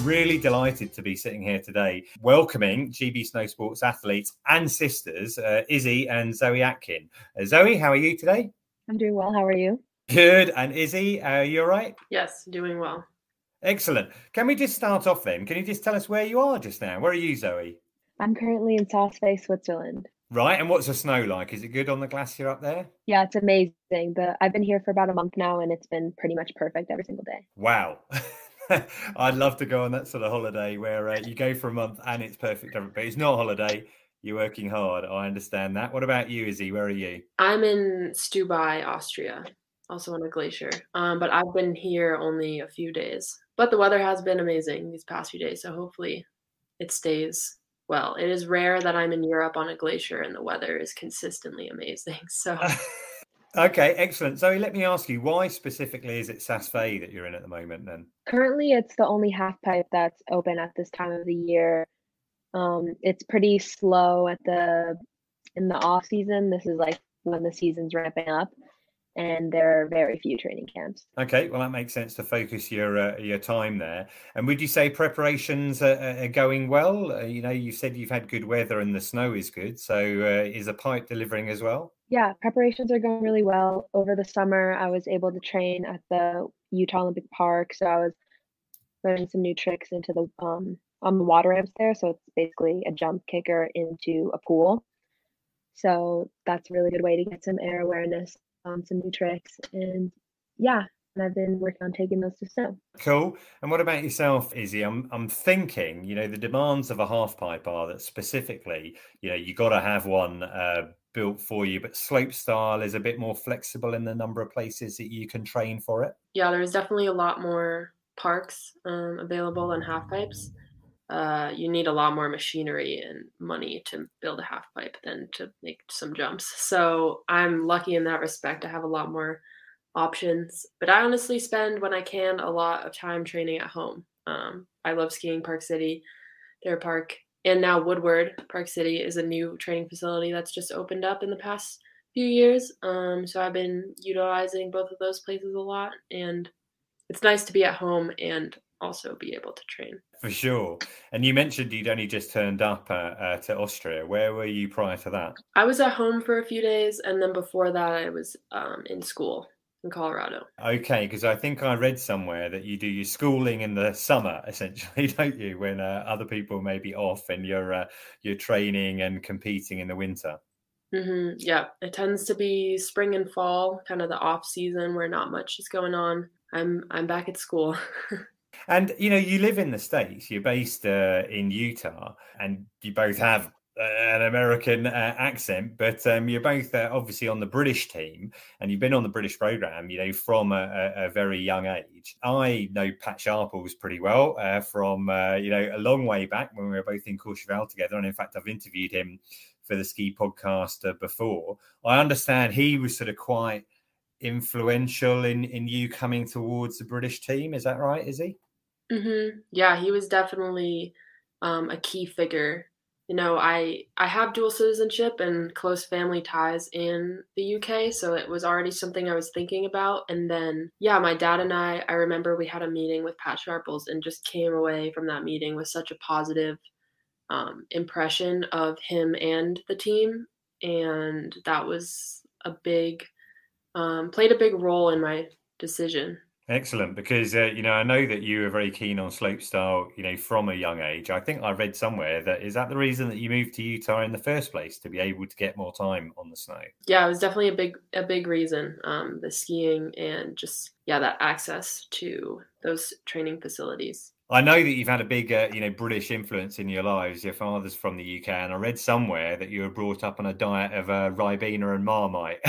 really delighted to be sitting here today welcoming GB Snowsports athletes and sisters, Izzy and Zoe Atkin. Zoe, how are you today? I'm doing well. How are you? Good. And Izzy, you all right? Yes, doing well. Excellent. Can we just start off then? Can you just tell us where you are just now? Where are you, Zoe? I'm currently in Saas Fee, Switzerland. Right. And what's the snow like? Is it good on the glacier up there? Yeah, it's amazing. I've been here for about a month now, and it's been pretty much perfect every single day. Wow. I'd love to go on that sort of holiday where you go for a month and it's perfect. But it's not a holiday. You're working hard. I understand that. What about you, Izzy? Where are you? I'm in Stubai, Austria, also on a glacier. But I've been here only a few days. But the weather has been amazing these past few days, so hopefully it stays well. It is rare that I'm in Europe on a glacier and the weather is consistently amazing. So okay, excellent. Zoe, let me ask you, why specifically is it Saas Fee that you're in at the moment then? Currently, it's the only half pipe that's open at this time of the year. It's pretty slow in the off season. This is like when the season's ramping up, and there are very few training camps. Okay, well, that makes sense to focus your time there. And would you say preparations are going well? You said you've had good weather and the snow is good. So is the pipe delivering as well? Yeah, preparations are going really well. Over the summer, I was able to train at the Utah Olympic Park, so I was learning some new tricks into the on the water ramps there. So it's basically a jump kicker into a pool. So that's a really good way to get some air awareness, some new tricks, and I've been working on taking those to snow. Cool. And what about yourself, Izzy? I'm thinking, the demands of a half pipe are that specifically, you got to have one built for you, but Slopestyle is a bit more flexible in the number of places that you can train for it. Yeah, there's definitely a lot more parks available than half pipes. You need a lot more machinery and money to build a half pipe than to make some jumps. So I'm lucky in that respect. I have a lot more options, but I honestly spend, when I can, a lot of time training at home. I love skiing Park City, their park, and now Woodward Park City is a new training facility that's just opened up in the past few years. So I've been utilizing both of those places a lot, and it's nice to be at home and also be able to train. For sure. And you mentioned you'd only just turned up to Austria. Where were you prior to that? I was at home for a few days, and then before that I was in school in Colorado. Okay, because I think I read somewhere that you do your schooling in the summer, essentially, don't you? When other people may be off and you're training and competing in the winter. Mm-hmm. Yeah, it tends to be spring and fall, kind of the off season where not much is going on. I'm back at school. And, you live in the States, you're based in Utah, and you both have an American accent, but you're both obviously on the British team, and you've been on the British program, from a very young age. I know Pat Sharples pretty well from, a long way back when we were both in Courchevel together. And in fact, I've interviewed him for the ski podcast before. I understand he was sort of quite influential in you coming towards the British team. Is that right, is he? Mm-hmm. Yeah, he was definitely a key figure. I have dual citizenship and close family ties in the UK, so it was already something I was thinking about. And then, my dad and I remember we had a meeting with Pat Sharples and just came away from that meeting with such a positive impression of him and the team. And that was played a big role in my decision. Excellent, because I know that you were very keen on slopestyle, from a young age. I think I read somewhere is that the reason that you moved to Utah in the first place, to be able to get more time on the snow? Yeah, it was definitely a big reason. The skiing and just that access to those training facilities. I know that you've had a big, British influence in your lives. Your father's from the UK, and I read somewhere that you were brought up on a diet of Ribena and Marmite.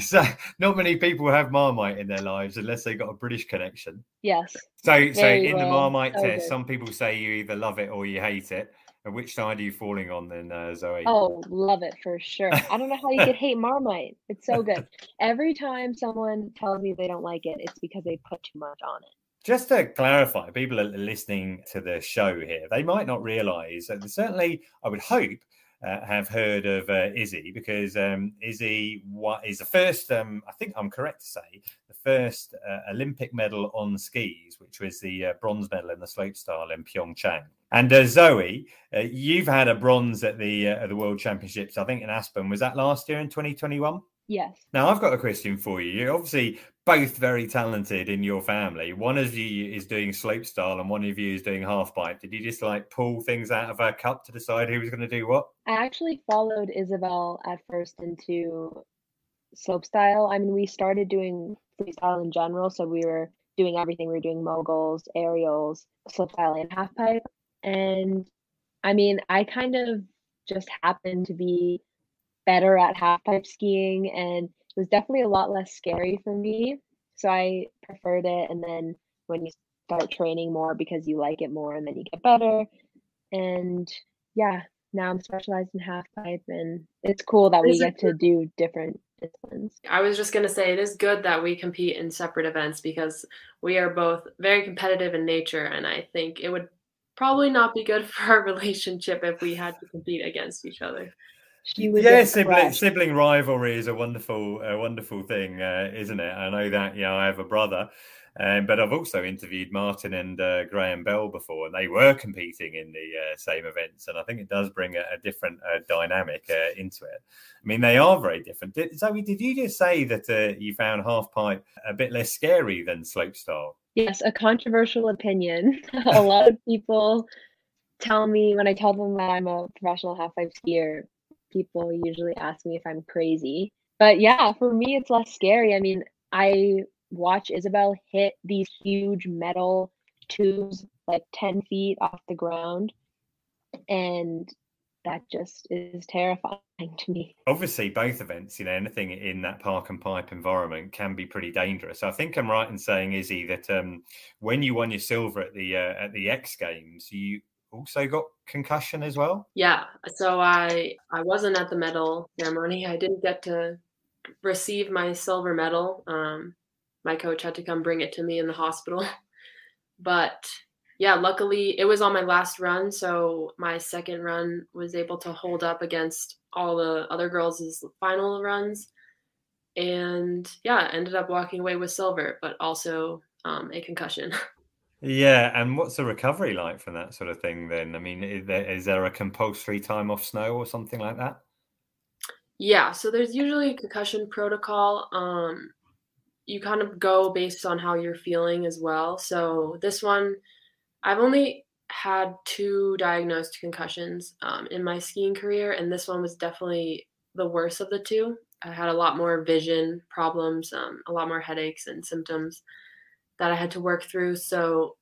So not many people have Marmite in their lives unless they got a British connection. Yes. So in the Marmite test, some people say you either love it or you hate it. And which side are you falling on then, Zoe? Oh, love it for sure. I don't know how you could hate Marmite. It's so good. Every time someone tells me they don't like it, it's because they put too much on it. Just to clarify, people are listening to the show here, they might not realise that certainly, I would hope, have heard of Izzy, because Izzy is the first, I think I'm correct to say, the first Olympic medal on skis, which was the bronze medal in the slopestyle in PyeongChang. And Zoe, you've had a bronze at the World Championships, I think in Aspen. Was that last year in 2021? Yes. Now, I've got a question for you. You're obviously both very talented in your family. One of you is doing slopestyle and one of you is doing halfpipe. Did you just like pull things out of a cup to decide who was going to do what? I actually followed Isabel at first into slopestyle. I mean, we started doing freestyle in general, so we were doing everything. We were doing moguls, aerials, slopestyle, and halfpipe. And I mean, I kind of just happened to be better at halfpipe skiing, and it was definitely a lot less scary for me. So I preferred it. And then when you start training more because you like it more, and then you get better. And yeah, now I'm specialized in halfpipe, and it's cool that we get to do different disciplines. I was just going to say, it is good that we compete in separate events because we are both very competitive in nature, and I think it would probably not be good for our relationship if we had to compete against each other. Yeah, sibling rivalry is a wonderful thing, isn't it? I know that, I have a brother, but I've also interviewed Martin and Graham Bell before, and they were competing in the same events, and I think it does bring a different dynamic into it. I mean, they are very different. Zoe, did you just say that you found halfpipe a bit less scary than slopestyle? Yes, a controversial opinion. A lot of people tell me, when I tell them that I'm a professional halfpipe skier, people usually ask me if I'm crazy. But yeah, for me, it's less scary. I mean, I watch Isabel hit these huge metal tubes like 10 feet off the ground, and that just is terrifying to me. Obviously, both events, anything in that park and pipe environment can be pretty dangerous. I think I'm right in saying, Izzy, that when you won your silver at the X Games, you also got concussion as well? Yeah, so I wasn't at the medal ceremony. I didn't get to receive my silver medal. My coach had to come bring it to me in the hospital. But yeah, luckily it was on my last run, so my second run was able to hold up against all the other girls' final runs. And yeah, ended up walking away with silver, but also a concussion. Yeah, and what's the recovery like from that sort of thing then? I mean, is there a compulsory time off snow or something like that? Yeah, so there's usually a concussion protocol. You kind of go based on how you're feeling as well. So this one, I've only had 2 diagnosed concussions in my skiing career, and this one was definitely the worst of the 2. I had a lot more vision problems, a lot more headaches and symptoms that I had to work through. So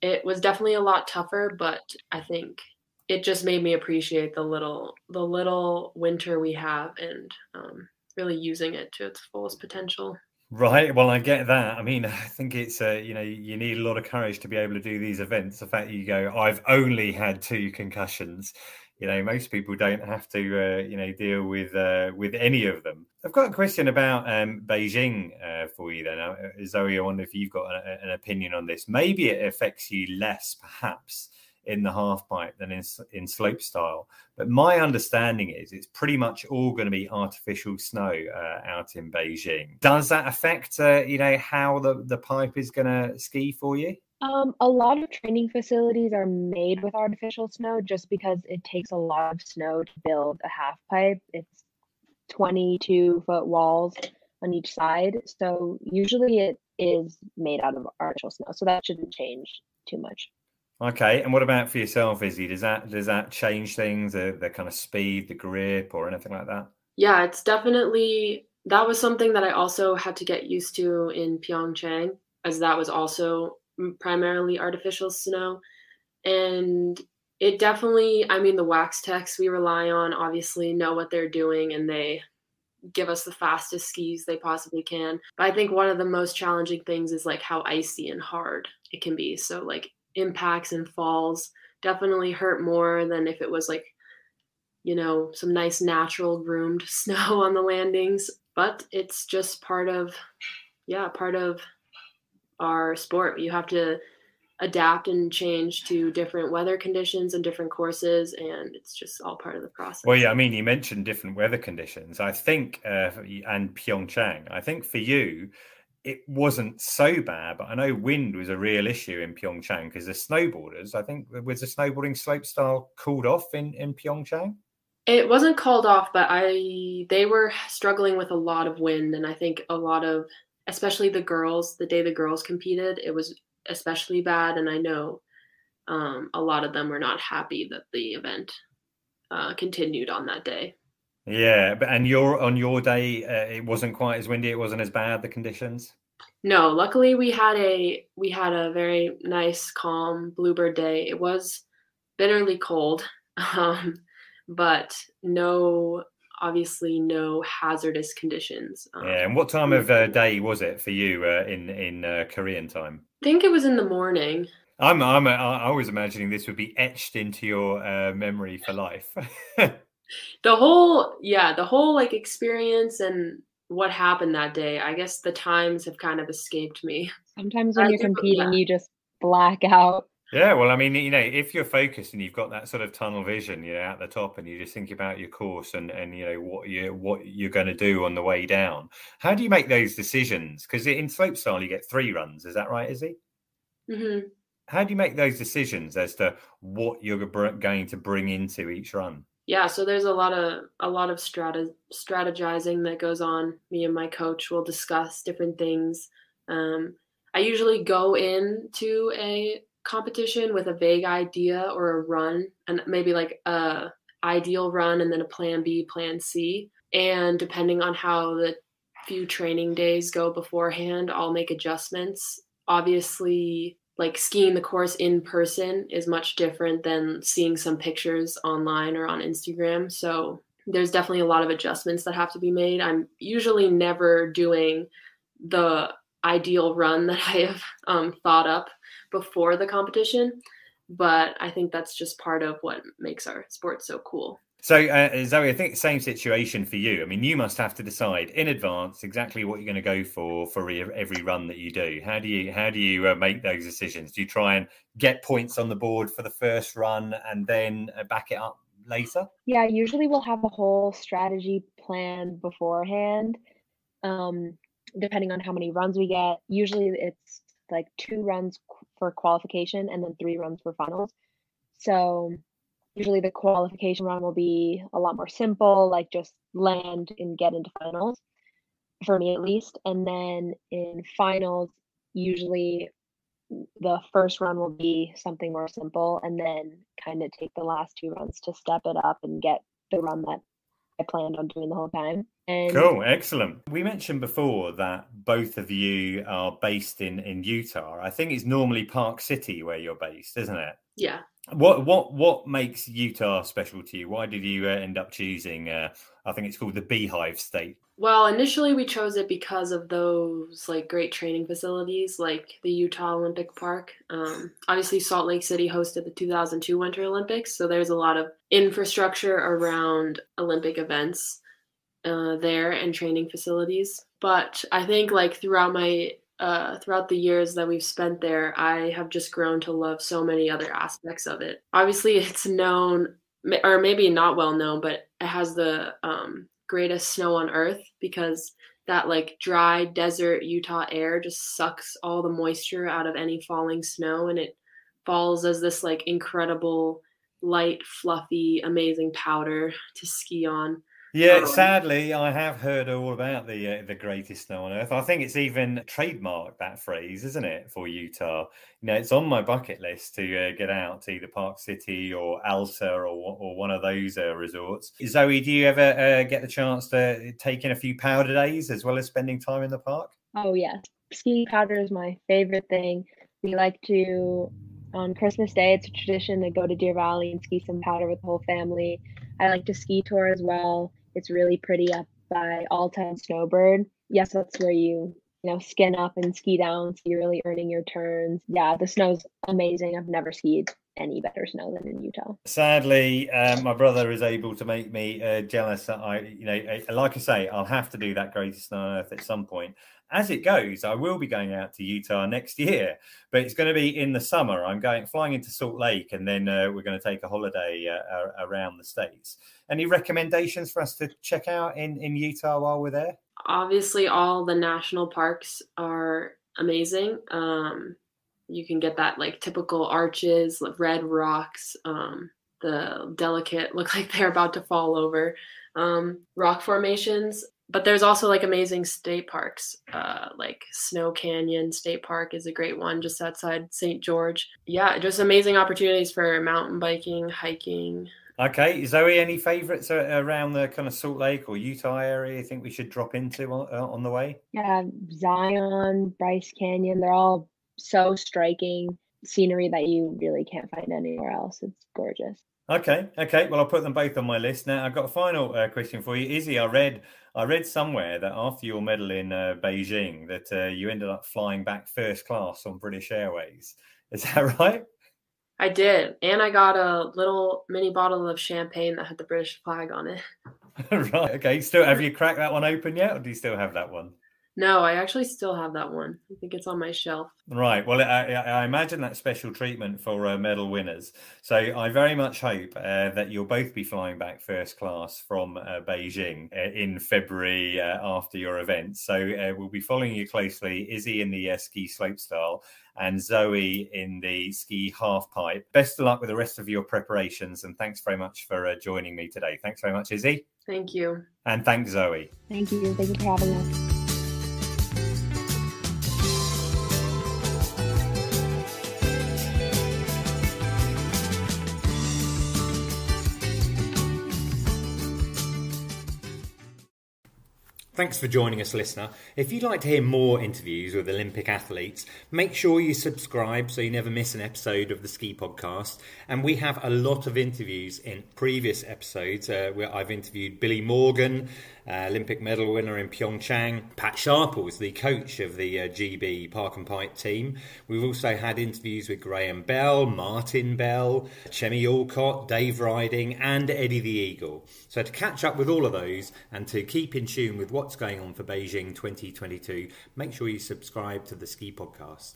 it was definitely a lot tougher, but I think it just made me appreciate the little winter we have and really using it to its fullest potential. Right. Well, I get that. I mean, I think it's, you need a lot of courage to be able to do these events. The fact that you go, I've only had 2 concussions. Most people don't have to, deal with any of them. I've got a question about Beijing for you then. Zoe, I wonder if you've got an opinion on this. Maybe it affects you less, perhaps, in the halfpipe than in slopestyle. But my understanding is it's pretty much all going to be artificial snow out in Beijing. Does that affect, how the pipe is going to ski for you? A lot of training facilities are made with artificial snow just because it takes a lot of snow to build a half pipe. It's 22-foot walls on each side. So usually it is made out of artificial snow. So that shouldn't change too much. Okay. And what about for yourself, Izzy? Does that change things, the kind of speed, the grip, or anything like that? Yeah, it's definitely, that was something that I also had to get used to in PyeongChang, as that was also primarily artificial snow. And it definitely, I mean, the wax techs we rely on obviously know what they're doing, and they give us the fastest skis they possibly can. But I think one of the most challenging things is like how icy and hard it can be. So like impacts and falls definitely hurt more than if it was like, some nice natural groomed snow on the landings. But it's just part of our sport. You have to adapt and change to different weather conditions and different courses, and it's just all part of the process. Well, yeah, I mean, you mentioned different weather conditions, I think, and PyeongChang. I think for you, it wasn't so bad, but I know wind was a real issue in PyeongChang because the snowboarders, I think, was the snowboarding slopestyle called off in PyeongChang? It wasn't called off, but they were struggling with a lot of wind, and I think a lot of, especially the girls, the day the girls competed, it was especially bad, and I know a lot of them were not happy that the event continued on that day. Yeah, but on your day, it wasn't quite as windy. It wasn't as bad, the conditions. No, luckily we had a very nice, calm bluebird day. It was bitterly cold, but obviously no hazardous conditions. Yeah, and what time of day was it for you in Korean time? I think it was in the morning. I was imagining this would be etched into your memory for life. The whole like experience and what happened that day, I guess the times have kind of escaped me. Sometimes when you're competing, you just black out. Yeah, well, I mean, if you're focused and you've got that sort of tunnel vision, at the top, and you just think about your course and what you're going to do on the way down. How do you make those decisions? Because in slopestyle you get 3 runs, is that right, Izzy? Mm-hmm. How do you make those decisions as to what you're going to bring into each run? Yeah, so there's a lot of strategizing that goes on. Me and my coach will discuss different things. I usually go into a competition with a vague idea or a run, and maybe like a ideal run and then a plan B, plan C. And depending on how the few training days go beforehand, I'll make adjustments. Obviously, like skiing the course in person is much different than seeing some pictures online or on Instagram. So there's definitely a lot of adjustments that have to be made. I'm usually never doing the ideal run that I have thought up before the competition, but I think that's just part of what makes our sport so cool. So, Zoe, I think same situation for you. I mean, you must have to decide in advance exactly what you're going to go for every run that you do. How do you make those decisions? Do you try and get points on the board for the first run and then back it up later? Yeah, usually we'll have a whole strategy plan beforehand, depending on how many runs we get. Usually it's like 2 runs for qualification and then 3 runs for finals. So usually the qualification run will be a lot more simple, like just land and get into finals, for me at least. And then in finals, usually the first run will be something more simple, and then kind of take the last 2 runs to step it up and get the run that I planned on doing the whole time. And cool, excellent. We mentioned before that both of you are based in Utah. I think it's normally Park City where you're based, isn't it? Yeah. What makes Utah special to you? Why did you end up choosing? I think it's called the Beehive State. Well, initially we chose it because of those like great training facilities, like the Utah Olympic Park. Obviously, Salt Lake City hosted the 2002 Winter Olympics, so there's a lot of infrastructure around Olympic events there and training facilities. But I think like throughout the years that we've spent there, I have just grown to love so many other aspects of it. Obviously, it's known, or maybe not well known, but it has the greatest snow on earth because that like dry desert Utah air just sucks all the moisture out of any falling snow, and it falls as this like incredible, light, fluffy, amazing powder to ski on. Yeah, sadly, I have heard all about the greatest snow on earth. I think it's even trademarked, that phrase, isn't it, for Utah? It's on my bucket list to get out to either Park City or Alta or one of those resorts. Zoe, do you ever get the chance to take in a few powder days as well as spending time in the park? Oh, yes. Skiing powder is my favorite thing. We like to, on Christmas Day, it's a tradition to go to Deer Valley and ski some powder with the whole family. I like to ski tour as well. It's really pretty up by Alta and Snowbird. Yes, that's where you skin up and ski down, so you're really earning your turns. Yeah, the snow's amazing. I've never skied any better snow than in Utah. Sadly, my brother is able to make me jealous. Like I say, I'll have to do that greatest snow on earth at some point. As it goes, I will be going out to Utah next year, but it's going to be in the summer. I'm flying into Salt Lake, and then we're going to take a holiday around the States. Any recommendations for us to check out in Utah while we're there? Obviously, all the national parks are amazing. You can get that like typical arches, like red rocks, the delicate look like they're about to fall over, rock formations. But there's also like amazing state parks, like Snow Canyon State Park is a great one just outside St. George. Yeah, just amazing opportunities for mountain biking, hiking. Okay, Zoe, any favourites around the kind of Salt Lake or Utah area you think we should drop into on the way? Yeah, Zion, Bryce Canyon, they're all so striking scenery that you really can't find anywhere else. It's gorgeous. Okay. Well, I'll put them both on my list. Now, I've got a final question for you, Izzy. I read somewhere that after your medal in Beijing, that you ended up flying back first class on British Airways. Is that right? I did, and I got a little mini bottle of champagne that had the British flag on it. Right. Okay. Still, have you cracked that one open yet, or do you still have that one? No, I actually still have that one. I think it's on my shelf. Right. Well, I imagine that special treatment for medal winners. So I very much hope that you'll both be flying back first class from Beijing in February after your event. So we'll be following you closely, Izzy in the ski slopestyle and Zoe in the ski half pipe. Best of luck with the rest of your preparations, and thanks very much for joining me today. Thanks very much, Izzy. Thank you. And thanks, Zoe. Thank you. Thank you for having us. Thanks for joining us, listener. If you'd like to hear more interviews with Olympic athletes, make sure you subscribe so you never miss an episode of the Ski Podcast. And we have a lot of interviews in previous episodes where I've interviewed Billy Morgan, Olympic medal winner in PyeongChang, Pat Sharples, the coach of the GB Park and Pipe team. We've also had interviews with Graham Bell, Martin Bell, Chemi Alcott, Dave Riding and Eddie the Eagle. So to catch up with all of those and to keep in tune with what's going on for Beijing 2022, make sure you subscribe to the Ski Podcast.